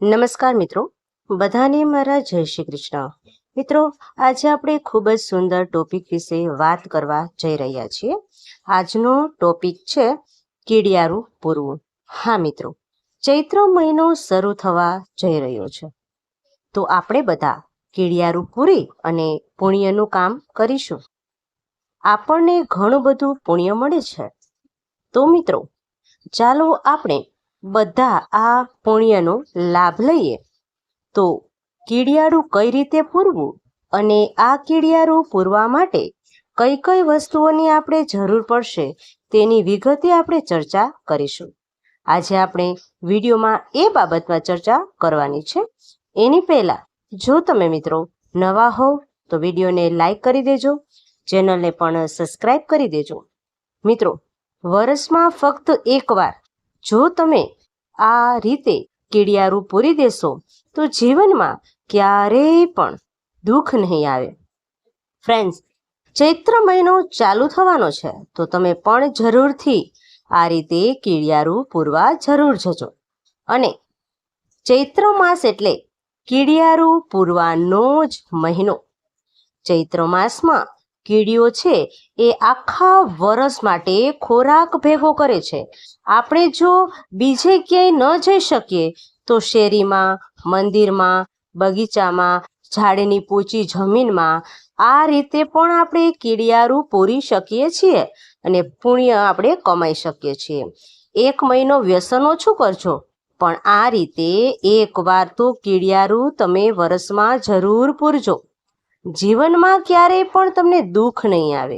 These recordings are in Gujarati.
નમસ્કાર મિત્રો, બધાને મારા જય શ્રી કૃષ્ણ. મિત્રો, આજે આપણે ખૂબ જ સુંદર ટોપિક વિશે વાત કરવા જઈ રહ્યા છીએ. આજનો ટોપિક છે કીડિયારું પૂરવું. હા મિત્રો, ચૈત્ર મહિનો શરૂ થવા જઈ રહ્યો છે, તો આપણે બધા કીડિયારું પૂરી અને પુણ્યનું કામ કરીશું. આપણને ઘણું બધું પુણ્ય મળે છે. તો મિત્રો, ચાલો આપણે બધા આ પુણ્યનો લાભ લઈએ. તો કીડિયારું કઈ રીતે પૂરવું અને આ કીડિયારું પૂરવા માટે કઈ કઈ વસ્તુઓની આપણે જરૂર પડશે તેની વિગતે આપણે ચર્ચા કરીશું. આજે આપણે વિડીયોમાં એ બાબતમાં ચર્ચા કરવાની છે. એની પહેલાં જો તમે મિત્રો નવા હોવ તો વિડીયોને લાઈક કરી દેજો, ચેનલને પણ સબસ્ક્રાઈબ કરી દેજો. મિત્રો, વર્ષમાં ફક્ત એકવાર જો તમે આ રીતે કીડિયારું પૂરી દેશો તો જીવનમાં ક્યારેય પણ દુઃખ નહીં આવે. ફ્રેન્ડ્સ, ચૈત્ર મહિનો ચાલુ થવાનો છે, તો તમે પણ જરૂરથી આ રીતે કીડિયારું પૂરવા જરૂર જજો. અને ચૈત્ર માસ એટલે કીડિયારું પૂરવાનો જ મહિનો. ચૈત્ર માસમાં કીડીઓ છે એ આખા વર્ષ માટે ખોરાક ભેગો કરે છે. આપણે જો બીજે ક્યાંય ન જઈ શકીએ તો શેરીમાં, મંદિરમાં, બગીચામાં, ઝાડની પોચી જમીનમાં આ રીતે પણ આપણે કીડિયારું પૂરી શકીએ છીએ અને પુણ્ય આપણે કમાઈ શકીએ છીએ. એક મહિનો વ્યસન ઓછું કરજો, પણ આ રીતે એકવાર તો કીડિયારું તમે વર્ષમાં જરૂર પૂરજો. જીવનમાં ક્યારેય પણ તમને દુઃખ નહીં આવે.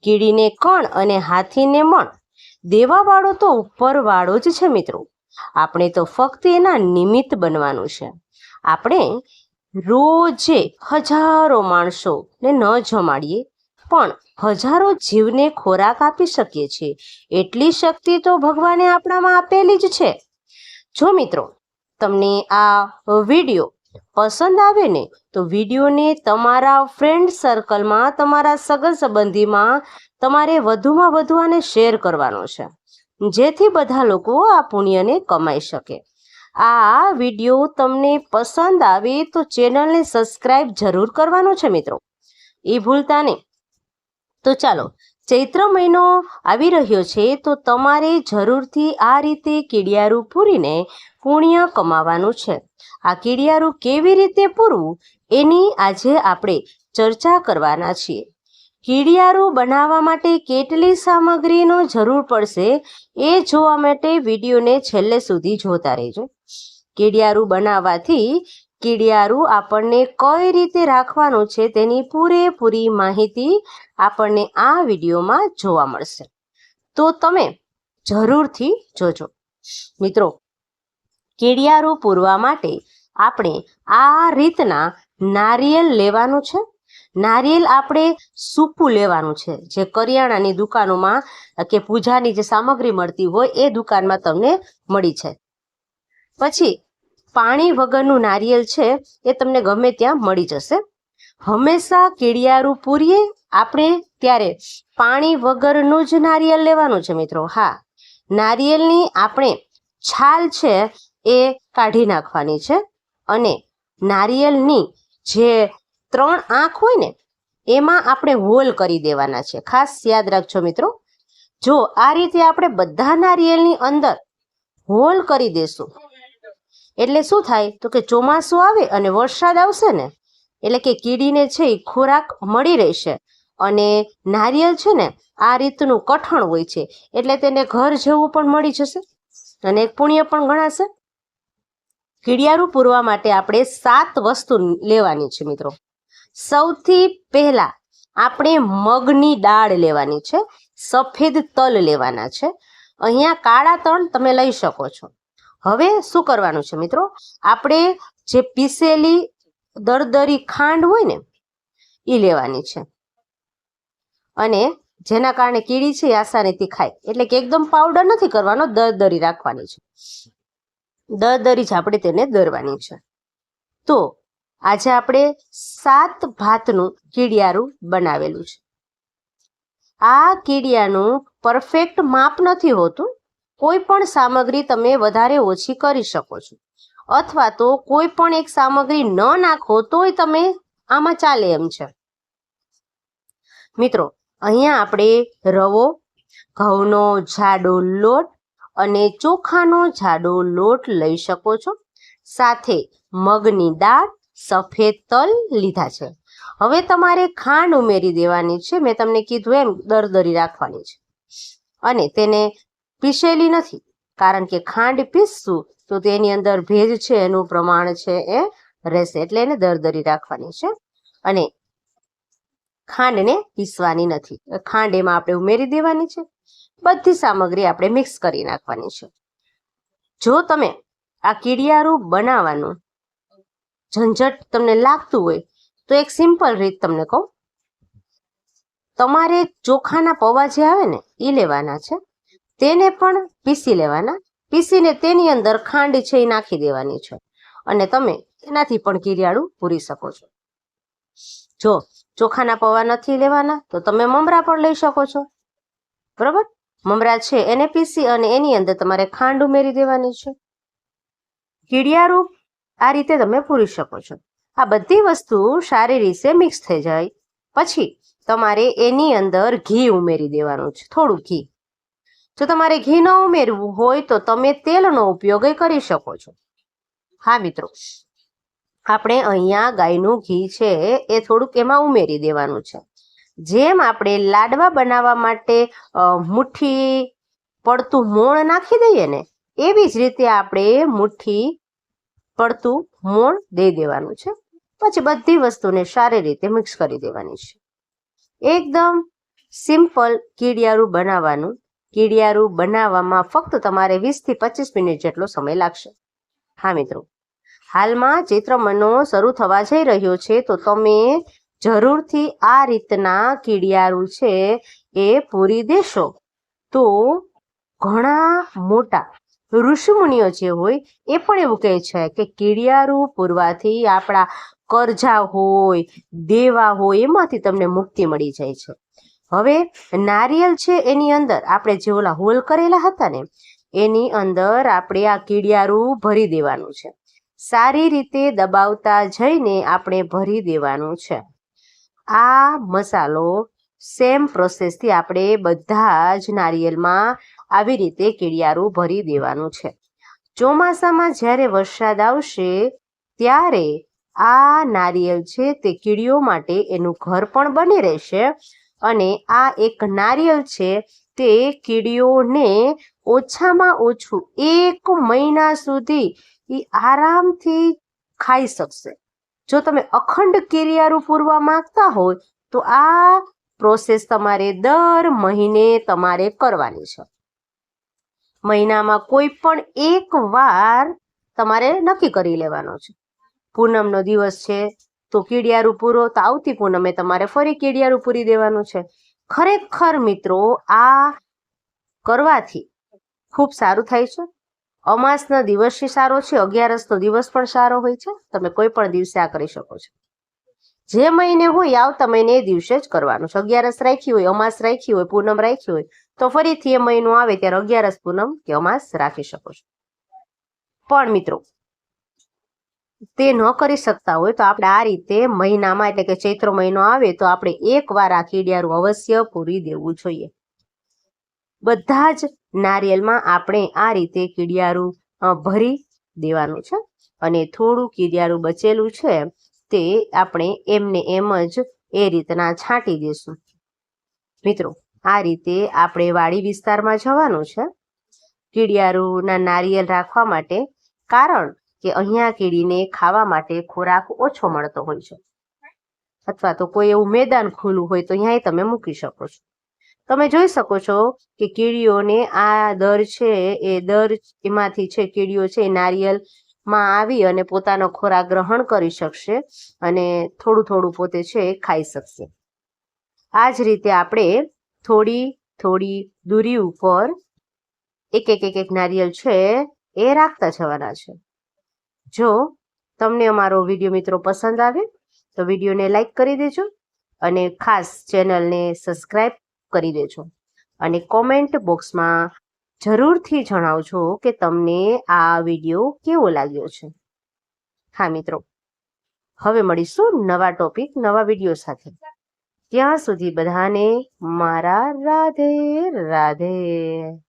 કીડીને કણ અને હાથીને મણ, દેવાવાળો તો ઉપરવાળો જ છે મિત્રો. આપણે તો ફક્ત એના નિમિત્ત બનવાનું છે. આપણે રોજે હજારો માણસોને ન જમાડીએ પણ હજારો જીવને ખોરાક આપી શકીએ છીએ. એટલી શક્તિ તો ભગવાને આપણામાં આપેલી જ છે. જો મિત્રો તમને આ વિડીયો પસંદ આવે ને તો વિડીયોને તમારા ફ્રેન્ડ સર્કલમાં, તમારા સગા સંબંધીમાં તમારે વધુમાં વધુ આને શેર કરવાનો છે, જેથી બધા લોકો આ પુણ્યને કમાઈ શકે. આ વિડીયો તમને પસંદ આવે તો ચેનલને સબસ્ક્રાઈબ જરૂર કરવાનો છે મિત્રો, એ ભૂલતા નહીં. તો ચાલો, ચૈત્ર મહિનો આવી રહ્યો છે તો તમારે જરૂરથી આ રીતે કીડિયારું પૂરીને પુણ્ય કમાવાનું છે. આ કીડિયારું કેવી રીતે પૂરવું એની આજે આપણે ચર્ચા કરવાના છીએ. કીડિયારું બનાવવા માટે કેટલી સામગ્રીનો જરૂર પડશે એ જોવા માટે વિડીયોને છેલ્લે સુધી જોતા રહેજો. કીડિયારું બનાવવાથી કીડિયારું આપણને કઈ રીતે રાખવાનું છે તેની પૂરેપૂરી માહિતી આપણને આ વિડીયોમાં જોવા મળશે, તો તમે જરૂરથી જોજો. મિત્રો, કીડિયારું પૂરવા માટે આપણે આ રીતના નારિયેળ લેવાનું છે. નારિયેળ આપણે સૂકું લેવાનું છે, જે કરિયાણાની દુકાનોમાં કે પૂજાની જે સામગ્રી મળતી હોય એ દુકાનમાં તમને મળી છે. પછી પાણી વગરનું નારિયેળ છે એ તમને ગમે ત્યાં મળી જશે. હંમેશા કીડિયારું પૂરીએ આપણે ત્યારે પાણી વગરનું જ નારિયેળ લેવાનું છે મિત્રો. હા, નારિયેળની આપણે છાલ છે એ કાઢી નાખવાની છે અને નારિયેળની જે 3 આંખ હોય ને એમાં આપણે હોલ કરી દેવાના છે. ખાસ યાદ રાખજો મિત્રો, જો આ રીતે આપણે બધા નારિયેળની અંદર હોલ કરી દેશું એટલે શું થાય તો કે ચોમાસું આવે અને વરસાદ આવશે ને એટલે કે કીડીને છે એ ખોરાક મળી રહેશે. અને નારિયેળ છે ને આ રીતનું કઠણ હોય છે એટલે તેને ઘર જેવું પણ મળી જશે અને એક પુણ્ય પણ ગણાશે. કીડિયારું પૂરવા માટે આપણે 7 વસ્તુ લેવાની છે મિત્રો. સૌથી પહેલા આપણે મગની દાળ લેવાની છે, સફેદ તલ લેવાના છે. અહીંયા કાળા તલ તમે લઈ શકો છો. હવે શું કરવાનું છે મિત્રો, આપણે જે પીસેલી દરદરી ખાંડ હોય ને એ લેવાની છે અને જેના કારણે કીડી છે એ આસાનીથી ખાય. એટલે કે એકદમ પાવડર નથી કરવાનો, દરદરી રાખવાની છે. દરદરી જ આપણે તેને દરવાની છે. તો આજે આપણે 7 ભાતનું કીડિયારું બનાવેલું છે. આ કીડિયાનું પરફેક્ટ માપ નથી હોતું. કોઈ પણ સામગ્રી તમે વધારે ઓછી કરી શકો છો. અથવા તો કોઈ પણ એક સામગ્રી ન નાખો તોય તમે આમાં ચાલે એમ છે. મિત્રો, અહીંયા આપણે રવો, ઘઉંનો જાડો લોટ અને ચોખાનો જાડો લોટ લઈ શકો છો. સાથે મગની દાળ, સફેદ તલ લીધા છે. હવે તમારે ખાંડ ઉમેરી દેવાની છે. મેં તમને કીધું એમ દરદરી રાખવાની છે અને તેને પીસેલી નથી, કારણ કે ખાંડ પીસશું તો તેની અંદર ભેજ છે એનું પ્રમાણ છે એ રહેશે, એટલે એને દરદરી રાખવાની છે અને ખાંડને પીસવાની નથી. ખાંડ એમાં આપણે ઉમેરી દેવાની છે. બધી સામગ્રી આપણે મિક્સ કરી નાખવાની છે. જો તમે આ કીડિયારું બનાવવાનું ઝંઝટ તમને લાગતું હોય તો એક સિમ્પલ રીત તમને કહું. તમારે ચોખાના પૌવા જે આવે ને એ લેવાના છે, તેને પણ પીસી લેવાના. પીસીને તેની અંદર ખાંડ છે એ નાખી દેવાની છે અને તમે એનાથી પણ કીડિયારું પૂરી શકો છો. જો ચોખાના પૌવા નથી લેવાના તો તમે મમરા પણ લઈ શકો છો. બરોબર, મમરા છે એને પીસી અને એની અંદર તમારે ખાંડ ઉમેરી દેવાની છે. કીડિયારું આ રીતે તમે પૂરી શકો છો. આ બધી વસ્તુ સારી રીતે મિક્સ થઈ જાય પછી તમારે એની અંદર ઘી ઉમેરી દેવાનું છે, થોડું ઘી. જો તમારે ઘી ન ઉમેરવું હોય તો તમે તેલનો ઉપયોગ કરી શકો છો. હા મિત્રો, આપણે અહીંયા ગાયનું ઘી છે એ થોડુંક એમાં ઉમેરી દેવાનું છે. જેમ આપણે લાડવા બનાવવા માટે મુઠ્ઠી પડતું મોણ નાખી દઈએ ને, એવી જ રીતે આપણે મુઠ્ઠી પડતું મોણ દઈ દેવાનું છે. પછી બધી વસ્તુને સારી રીતે મિક્સ કરી દેવાની છે. એકદમ સિમ્પલ કીડિયારું બનાવવાનું. કીડિયારું બનાવવામાં ફક્ત તમારે 20 થી 25 મિનિટ જેટલો સમય લાગશે. હા મિત્રો, હાલમાં ચૈત્ર મહિનો શરૂ થવા જઈ રહ્યો છે તો તમે જરૂરથી આ રીતના કીડિયારું છે એ પૂરી દેશો તો ઘણા મોટા ઋષિમુનિઓ જે હોય એ પણ એવું કહે છે કે કીડિયારું પૂરવાથી આપણા કરજા હોય, દેવા હોય, એમાંથી તમને મુક્તિ મળી જાય છે. હવે નારિયેલ છે એની અંદર આપણે જે ઓલા હોલ કરેલા હતા ને એની અંદર આપણે આ કીડિયારું ભરી દેવાનું છે. સારી રીતે દબાવતા જઈને આપણે ભરી દેવાનું છે. આ મસાલો સેમ પ્રોસેસથી આપણે બધા જ નારિયેલમાં આવી રીતે કીડિયારું ભરી દેવાનું છે. ચોમાસામાં જ્યારે વરસાદ આવશે ત્યારે આ નારિયેલ છે તે કીડીઓ માટે એનું ઘર પણ બની રહેશે અને આ એક નારિયેળ છે તે કીડીઓને ઓછામાં ઓછું 1 મહિના સુધી આરામથી ખાઈ શકશે. જો તમે અખંડ કીડિયારું પૂરવા માંગતા હોય તો આ પ્રોસેસ તમારે દર મહિને તમારે કરવાની છે. મહિનામાં કોઈ પણ એક વાર તમારે નક્કી કરી લેવાનો છે. પૂનમનો દિવસ છે તો કીડિયારું પૂરો, તો આવતી પૂનમે તમારે ફરી કીડિયારું પૂરી દેવાનું છે. ખરેખર મિત્રો, આ કરવાથી ખૂબ સારું થાય છે. અમાસનો દિવસ સારો છે, 11નો દિવસ પણ સારો હોય છે. તમે કોઈ પણ દિવસે આ કરી શકો છો. જે મહિને હોય આવતા મહિને એ દિવસે જ કરવાનું છે. 11 રાખી હોય, અમાસ રાખી હોય, પૂનમ રાખી હોય તો ફરીથી એ મહિનો આવે ત્યારે 11 પૂનમ કે અમાસ રાખી શકો છો. પણ મિત્રો, તે ન કરી શકતા હોય તો આપણે આ રીતે મહિનામાં, એટલે કે ચૈત્ર મહિનો આવે તો આપણે એકવાર આ કીડિયારું અવશ્ય પૂરી દેવું જોઈએ. બધા જ નારિયેલમાં આપણે આ રીતે કીડિયારું ભરી દેવાનું છે અને થોડું કીડિયારું બચેલું છે તે આપણે એમને એમ જ એ રીતના છાંટી દેશું. મિત્રો, આ રીતે આપણે વાડી વિસ્તારમાં જવાનું છે કીડિયારુંના નારિયેલ રાખવા માટે, કારણ કે અહીંયા કીડીને ખાવા માટે ખોરાક ઓછો મળતો હોય છે. અથવા તો કોઈ એવું મેદાન ખુલ્લું હોય તો અહીંયા તમે મૂકી શકો છો. તમે જોઈ શકો છો કે કીડીઓને આ દર છે એ દર એમાંથી છે કીડીઓ છે એ નારિયેલમાં આવી અને પોતાનો ખોરાક ગ્રહણ કરી શકશે અને થોડું થોડું પોતે છે એ ખાઈ શકશે. આ જ રીતે આપણે થોડી થોડી દૂરી ઉપર એક નારિયેલ છે એ રાખતા જવાના છે. જો તમને અમારો વિડીયો મિત્રો પસંદ આવે તો વિડીયોને લાઈક કરી દેજો અને ખાસ ચેનલને સબસ્ક્રાઈબ કરી દેજો અને કોમેન્ટ બોક્સમાં જરૂરથી જણાવજો કે તમને આ વિડીયો કેવો લાગ્યો છે. હા મિત્રો, હવે મળીશું નવા ટોપિક નવા વિડીયો સાથે. ત્યાં સુધી બધાને મારા રાધે રાધે.